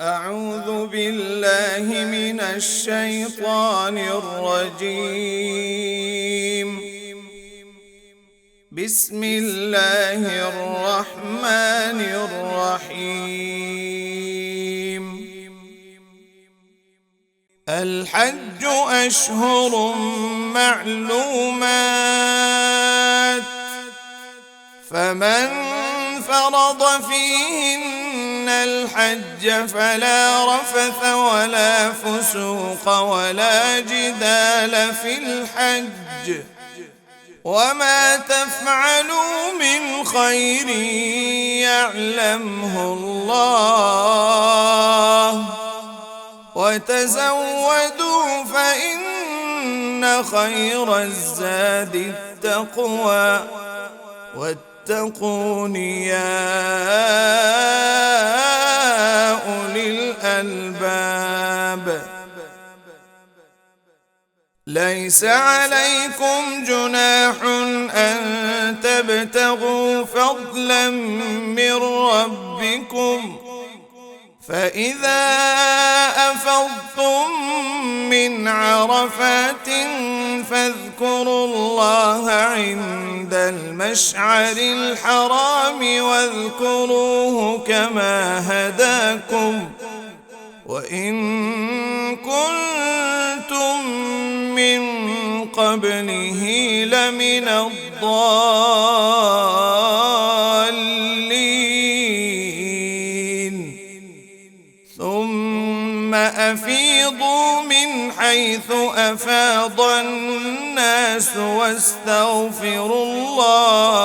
أعوذ بالله من الشيطان الرجيم. بسم الله الرحمن الرحيم. الحج أشهر معلومات، فمن فرض فيهن الحج فلا رفث ولا فسوق ولا جدال في الحج، وما تفعلوا من خير يعلمه الله، وتزودوا فإن خير الزاد التقوى، واتقون يا أولي الألباب. ليس عليكم جناح أن تبتغوا فضلا من ربكم، فإذا أفضتم من عرفات فاذكروا الله عند المشعر الحرام واذكروه كما هداكم، وإن كنتم من قبله لمن الضالين. ثم أفيضوا من حيث أفاض الناس واستغفروا الله،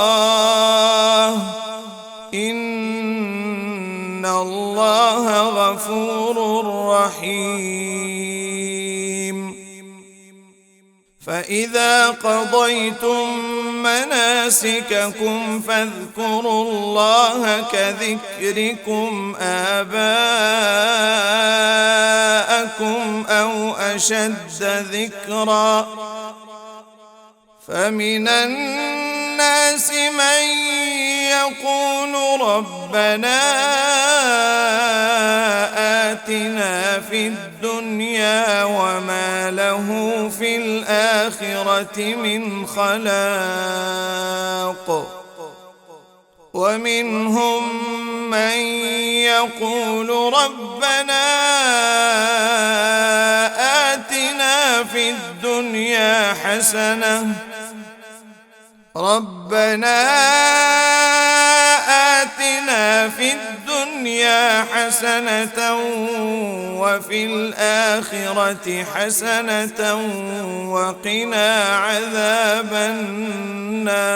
إن الله غفور رحيم. فإذا قضيتم مناسككم فاذكروا الله كذكركم آباءكم أو أشد ذكرا، فمن الناس من يقول ربنا آتنا في الدنيا وما له في الآخرة من خلاق، ومنهم من يقول ربنا آتنا في الدنيا حسنة وفي الآخرة حسنة وقنا عذاب النار.